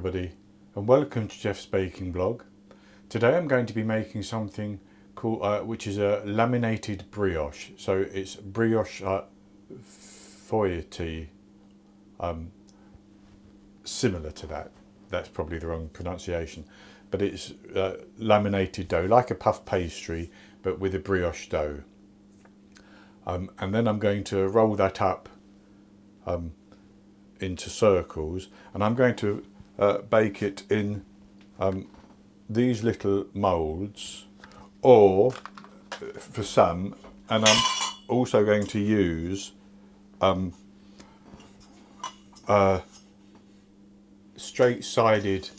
everybody, and welcome to Jeff's Baking Blog. Today I'm going to be making something called, which is a laminated brioche. So it's brioche feuillete, similar to that. That's probably the wrong pronunciation, but it's laminated dough, like a puff pastry, but with a brioche dough. And then I'm going to roll that up into circles, and I'm going to bake it in these little moulds, or for some, and I'm also going to use straight-sided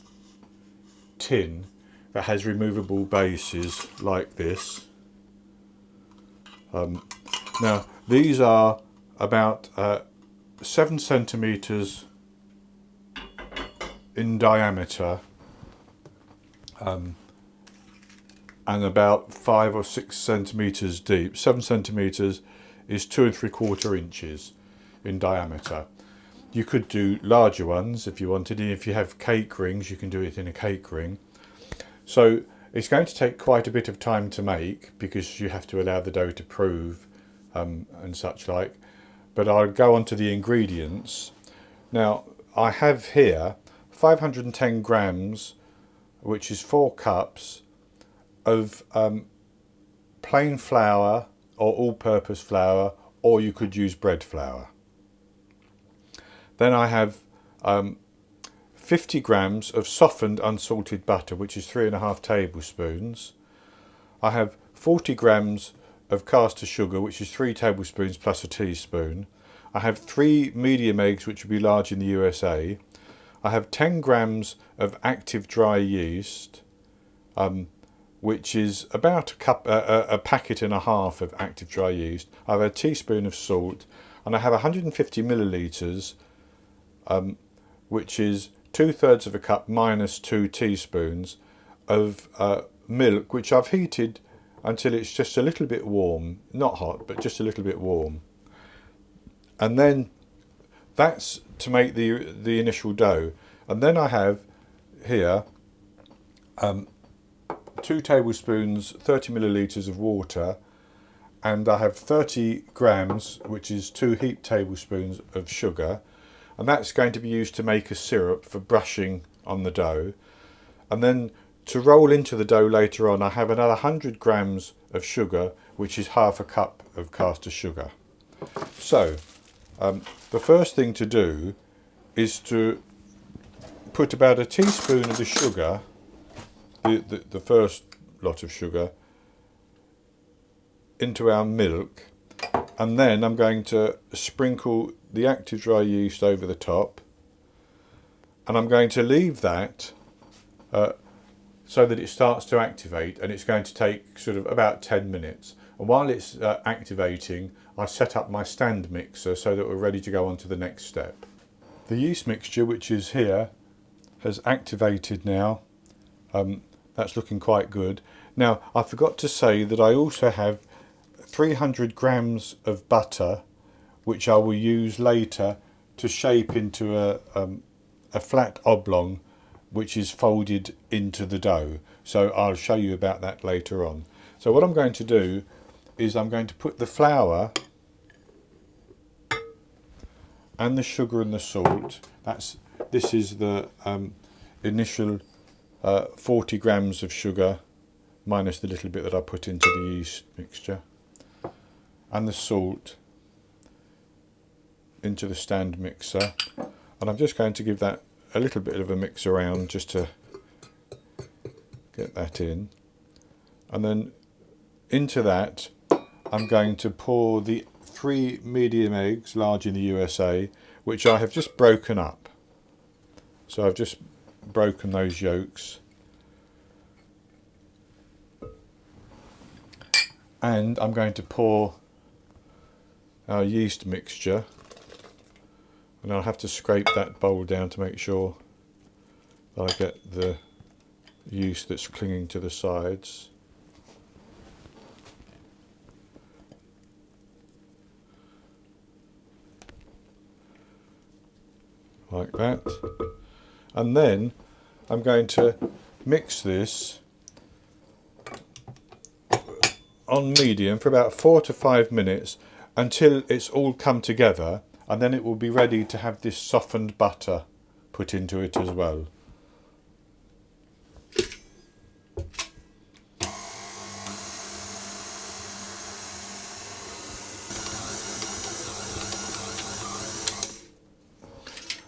tin that has removable bases like this. Now these are about 7 centimeters in diameter, and about 5 or 6 centimeters deep. 7 centimeters is 2 3/4 inches in diameter. You could do larger ones if you wanted, and if you have cake rings you can do it in a cake ring. So it's going to take quite a bit of time to make because you have to allow the dough to prove and such like. But I'll go on to the ingredients. Now I have here 510 grams, which is 4 cups of plain flour or all-purpose flour, or you could use bread flour. Then I have 50 grams of softened unsalted butter, which is 3.5 tablespoons. I have 40 grams of caster sugar, which is 3 tablespoons plus a teaspoon. I have 3 medium eggs, which would be large in the USA. I have 10 grams of active dry yeast, which is about a packet and a half of active dry yeast. I have a teaspoon of salt, and I have 150 millilitres, which is 2/3 of a cup minus 2 teaspoons of milk, which I've heated until it's just a little bit warm, not hot, but just a little bit warm. And then that's to make the initial dough. And then I have here 2 tablespoons, 30 millilitres of water, and I have 30 grams, which is 2 heaped tablespoons of sugar, and that's going to be used to make a syrup for brushing on the dough. And then to roll into the dough later on, I have another 100 grams of sugar, which is 1/2 cup of caster sugar. So the first thing to do is to put about a teaspoon of the sugar, the first lot of sugar, into our milk, and then I'm going to sprinkle the active dry yeast over the top, and I'm going to leave that so that it starts to activate, and it's going to take sort of about 10 minutes. And while it's activating, I set up my stand mixer so that we're ready to go on to the next step. The yeast mixture, which is here, has activated now. That's looking quite good. Now I forgot to say that I also have 300 grams of butter, which I will use later to shape into a flat oblong, which is folded into the dough. So I'll show you about that later on. So what I'm going to do is I'm going to put the flour and the sugar and the salt. This is the initial 40 grams of sugar minus the little bit that I put into the yeast mixture, and the salt into the stand mixer. And I'm just going to give that a little bit of a mix around just to get that in. And then into that I'm going to pour the 3 medium eggs, large in the USA, which I have just broken up. So I've just broken those yolks, and I'm going to pour our yeast mixture, and I'll have to scrape that bowl down to make sure that I get the yeast that's clinging to the sides. Like that. And then I'm going to mix this on medium for about 4 to 5 minutes until it's all come together, and then it will be ready to have this softened butter put into it as well.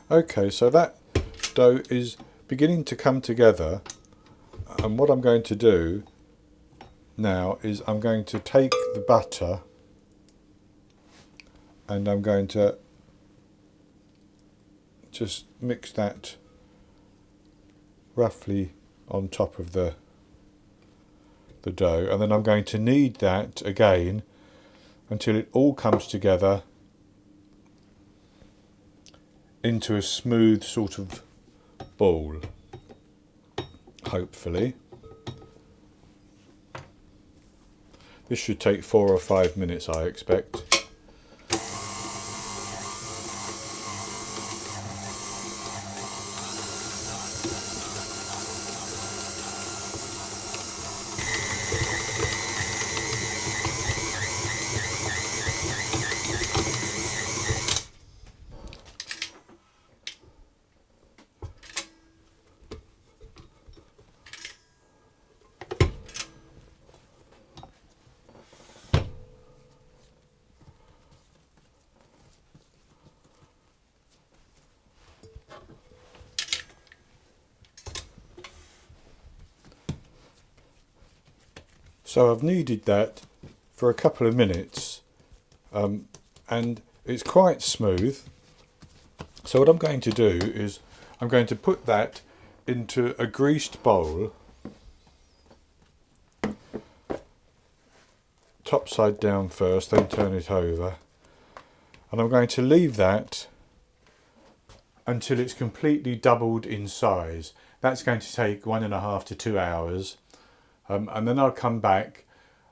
Okay, so that dough is beginning to come together, and what I'm going to do now is I'm going to take the butter and I'm going to just mix that roughly on top of the dough, and then I'm going to knead that again until it all comes together into a smooth sort of ball, hopefully. This should take 4 or 5 minutes, I expect. So I've kneaded that for a couple of minutes, and it's quite smooth. So what I'm going to do is I'm going to put that into a greased bowl, top side down first, then turn it over, and I'm going to leave that until it's completely doubled in size. That's going to take 1.5 to 2 hours. And then I'll come back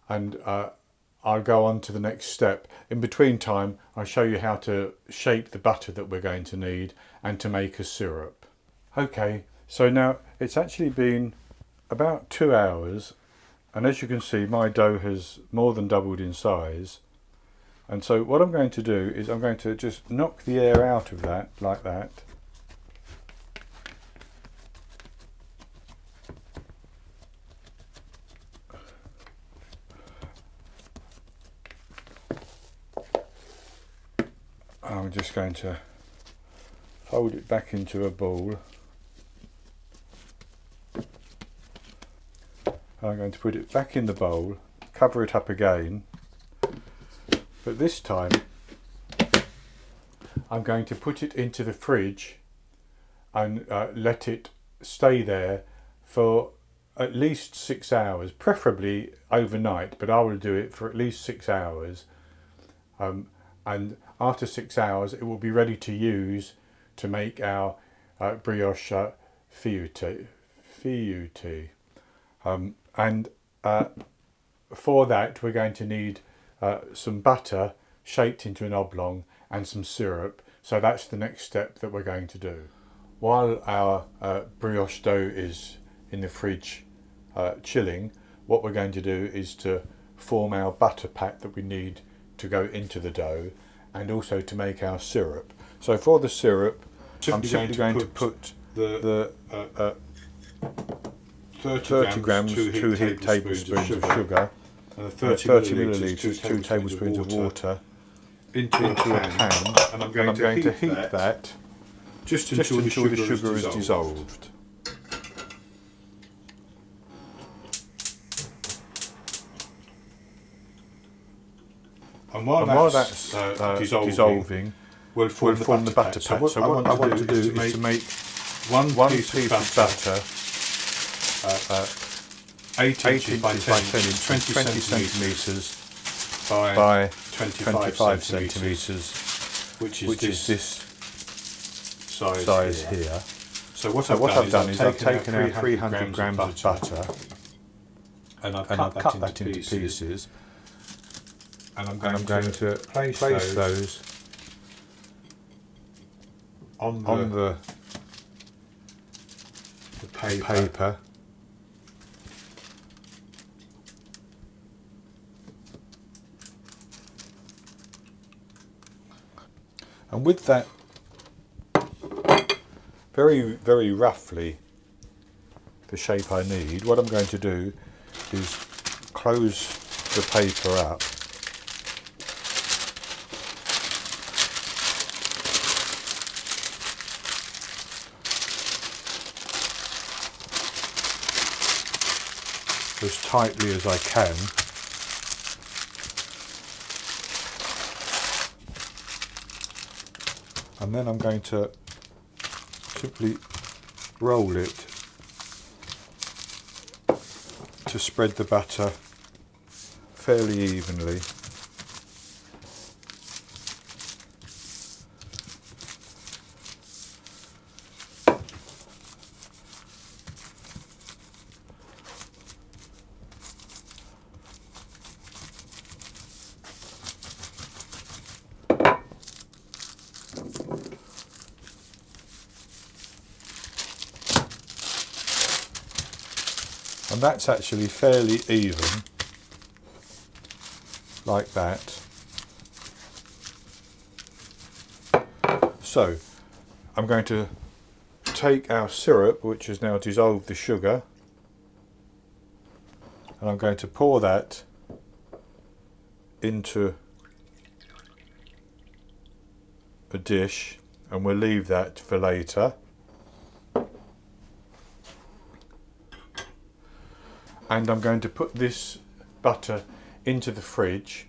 and I'll go on to the next step. In between time, I'll show you how to shape the butter that we're going to need and to make a syrup. Okay, so now it's actually been about 2 hours, and as you can see, my dough has more than doubled in size. And so what I'm going to do is I'm going to just knock the air out of that like that. I'm just going to fold it back into a ball. I'm going to put it back in the bowl, cover it up again, but this time I'm going to put it into the fridge and let it stay there for at least 6 hours, preferably overnight, but I will do it for at least 6 hours. And after 6 hours it will be ready to use to make our brioche feuilete. And for that we're going to need some butter shaped into an oblong and some syrup. So that's the next step that we're going to do. While our brioche dough is in the fridge chilling, what we're going to do is to form our butter pack that we need to go into the dough, and also to make our syrup. So for the syrup, I'm simply going to put the 30 grams, 2 heaped tablespoons of sugar, 30 millilitres, 2 tablespoons of water into a pan, and I'm going to heat that just until the sugar is dissolved. And while that's dissolving, we'll form the butter pack. So what I want to do is to make one piece of butter, 8 inches by 10 inches, 20 centimetres by 25 centimetres, which is this size here. So what I've done is I've taken out 300 grams of butter and I've cut that into pieces. And I'm going to place those on the paper. And with that, very, very roughly the shape I need, what I'm going to do is close the paper up. As tightly as I can. And then I'm going to simply roll it to spread the butter fairly evenly. And that's actually fairly even, like that. So I'm going to take our syrup, which has now dissolved the sugar, and I'm going to pour that into a dish, and we'll leave that for later. And I'm going to put this butter into the fridge,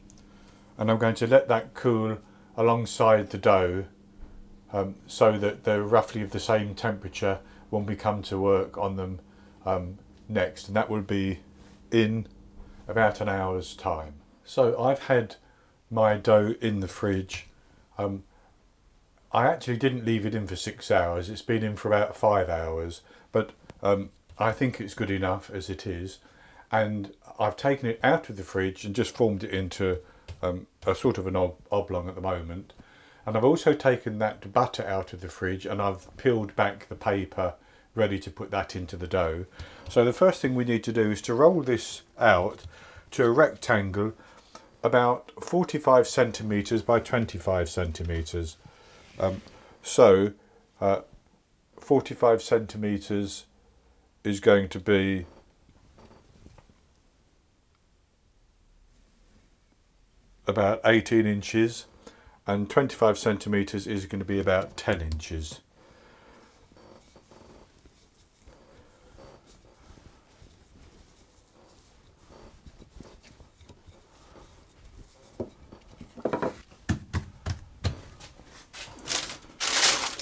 and I'm going to let that cool alongside the dough, so that they're roughly of the same temperature when we come to work on them next, and that will be in about an hour's time. So I've had my dough in the fridge. I actually didn't leave it in for 6 hours, it's been in for about 5 hours, but I think it's good enough as it is. And I've taken it out of the fridge and just formed it into a sort of an oblong at the moment. And I've also taken that butter out of the fridge and I've peeled back the paper, ready to put that into the dough. So the first thing we need to do is to roll this out to a rectangle about 45 centimetres by 25 centimetres. 45 centimetres is going to be about 18 inches, and 25 centimetres is going to be about 10 inches.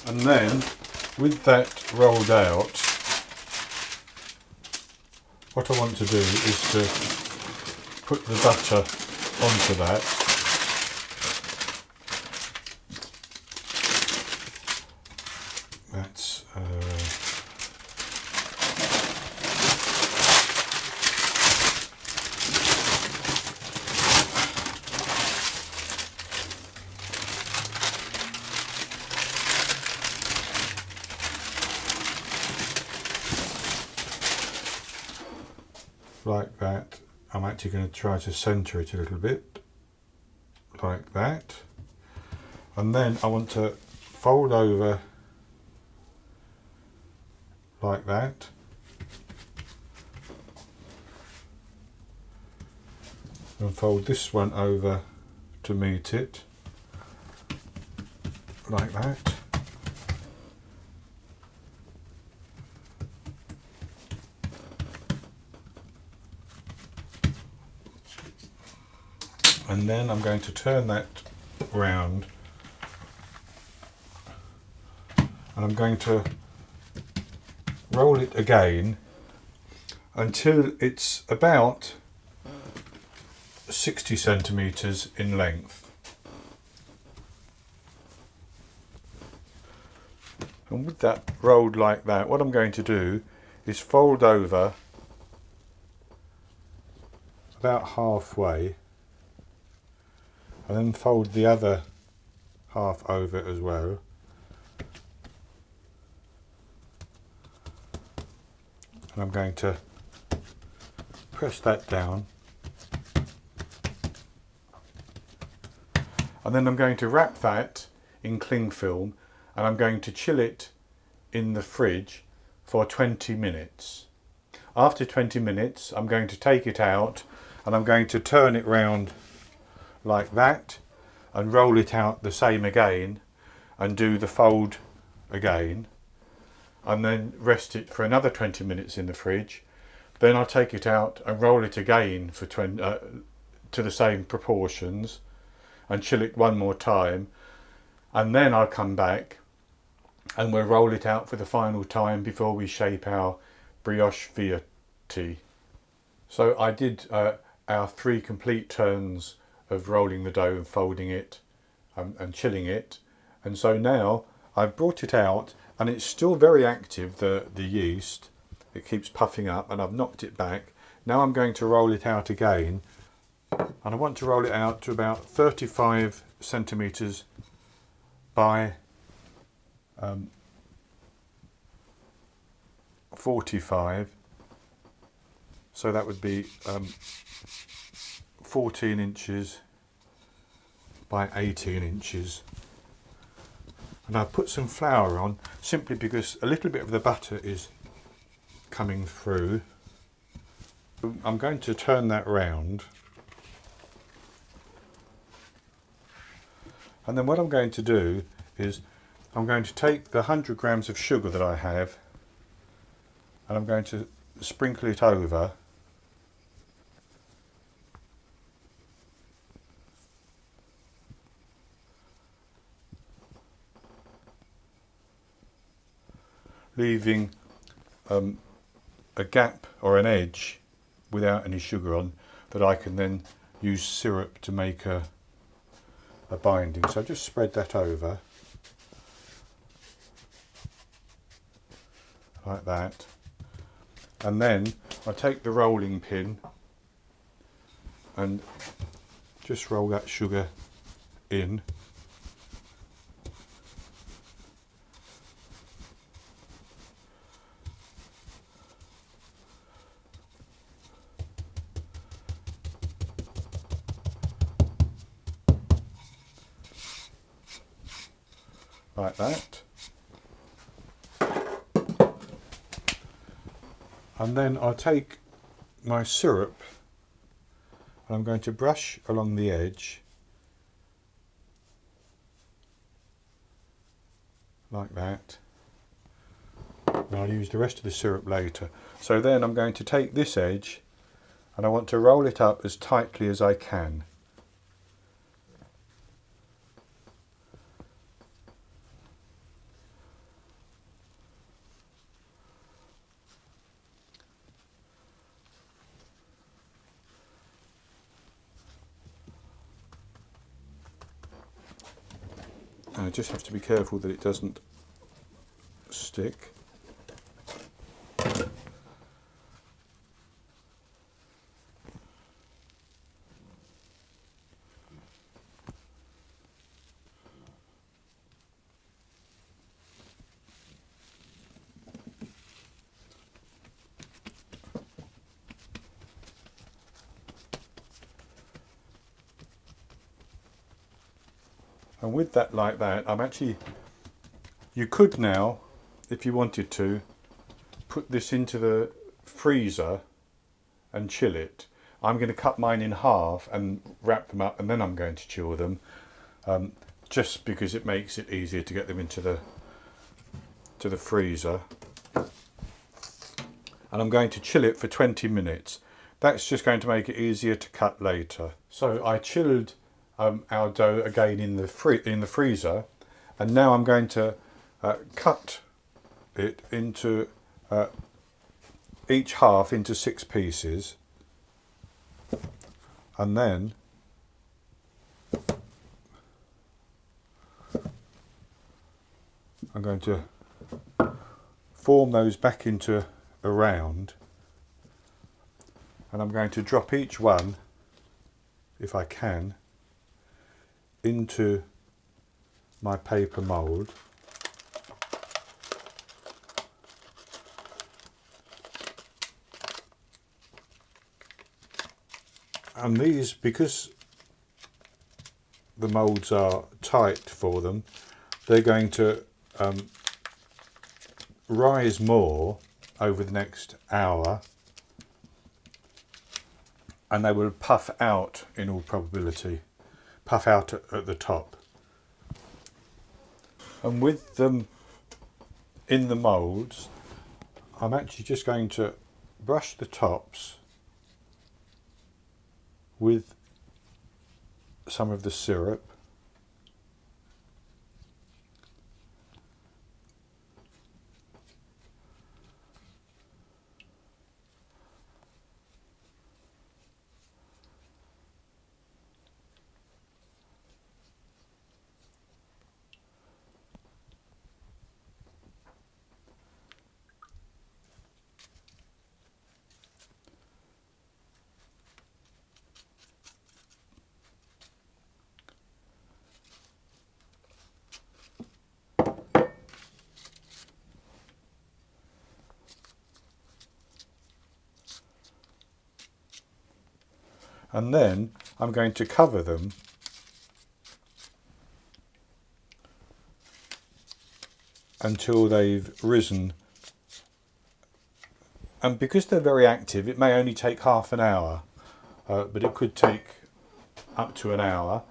And then, with that rolled out, what I want to do is to put the butter onto that. That's like that. I'm actually going to try to centre it a little bit, like that. And then I want to fold over like that. And fold this one over to meet it, like that. And then I'm going to turn that round, and I'm going to roll it again until it's about 60 centimetres in length. And with that rolled like that, what I'm going to do is fold over about halfway, and then fold the other half over as well. And I'm going to press that down. And then I'm going to wrap that in cling film and I'm going to chill it in the fridge for 20 minutes. After 20 minutes, I'm going to take it out and I'm going to turn it round like that and roll it out the same again and do the fold again and then rest it for another 20 minutes in the fridge. Then I'll take it out and roll it again for to the same proportions and chill it one more time, and then I'll come back and we'll roll it out for the final time before we shape our brioche feuillete. So I did our 3 complete turns of rolling the dough and folding it and chilling it, and so now I've brought it out and it's still very active, the yeast. It keeps puffing up and I've knocked it back. Now I'm going to roll it out again, and I want to roll it out to about 35 centimetres by 45, so that would be 14 inches by 18 inches. And I've put some flour on simply because a little bit of the butter is coming through. I'm going to turn that round, and then what I'm going to do is I'm going to take the 100 grams of sugar that I have and I'm going to sprinkle it over . Leaving a gap or an edge without any sugar on that I can then use syrup to make a binding. So just spread that over like that, and then I take the rolling pin and just roll that sugar in. Like that, and then I'll take my syrup and I'm going to brush along the edge like that, and I'll use the rest of the syrup later. So then I'm going to take this edge and I want to roll it up as tightly as I can. I just have to be careful that it doesn't stick. And with that like that, you could now, if you wanted to, put this into the freezer and chill it. I'm going to cut mine in half and wrap them up and then I'm going to chill them, just because it makes it easier to get them into the freezer. And I'm going to chill it for 20 minutes. That's just going to make it easier to cut later. So I chilled our dough again in the freezer, and now I'm going to cut it into each half into 6 pieces, and then I'm going to form those back into a round, and I'm going to drop each one, if I can, into my paper mould. And these, because the moulds are tight for them, they're going to rise more over the next hour, and they will puff out in all probability, puff out at the top. And with them in the moulds, I'm actually just going to brush the tops with some of the syrup. And then I'm going to cover them until they've risen. And because they're very active, it may only take half an hour, but it could take up to an hour.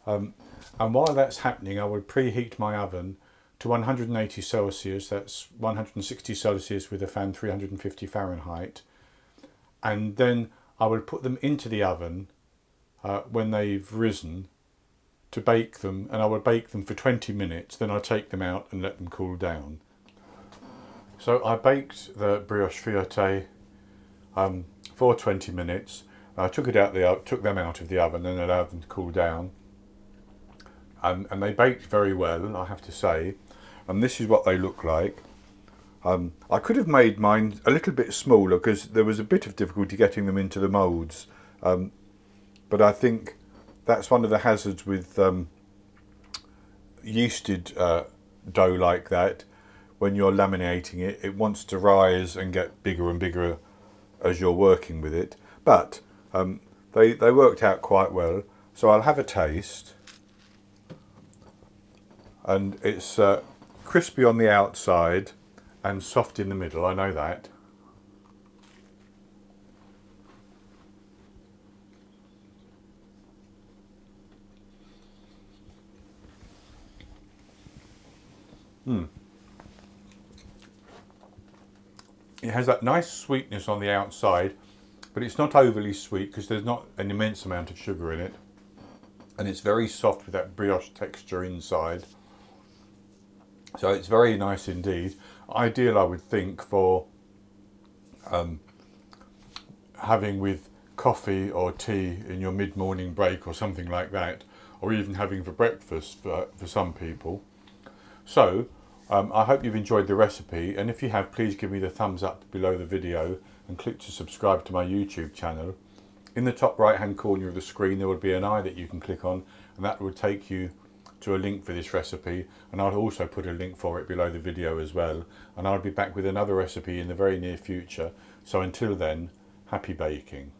And while that's happening, I will preheat my oven to 180 Celsius, that's 160 Celsius with a fan, 350 Fahrenheit. And then I will put them into the oven when they've risen to bake them, and I will bake them for 20 minutes, then I'll take them out and let them cool down. So I baked the Brioche Feuillete for 20 minutes. I took them out of the oven and allowed them to cool down. And they baked very well, I have to say. And this is what they look like. I could have made mine a little bit smaller because there was a bit of difficulty getting them into the moulds. But I think that's one of the hazards with yeasted dough like that. When you're laminating it, it wants to rise and get bigger and bigger as you're working with it. But they worked out quite well. So I'll have a taste. And it's crispy on the outside and soft in the middle, I know that. It has that nice sweetness on the outside, but it's not overly sweet because there's not an immense amount of sugar in it. And it's very soft with that brioche texture inside. So it's very nice indeed. Ideal, I would think, for having with coffee or tea in your mid-morning break or something like that, or even having for breakfast for some people. So I hope you've enjoyed the recipe, and if you have, please give me the thumbs up below the video and click to subscribe to my YouTube channel. In the top right hand corner of the screen there will be an eye that you can click on, and that will take you to a link for this recipe, and I'll also put a link for it below the video as well, and I'll be back with another recipe in the very near future. So until then, happy baking.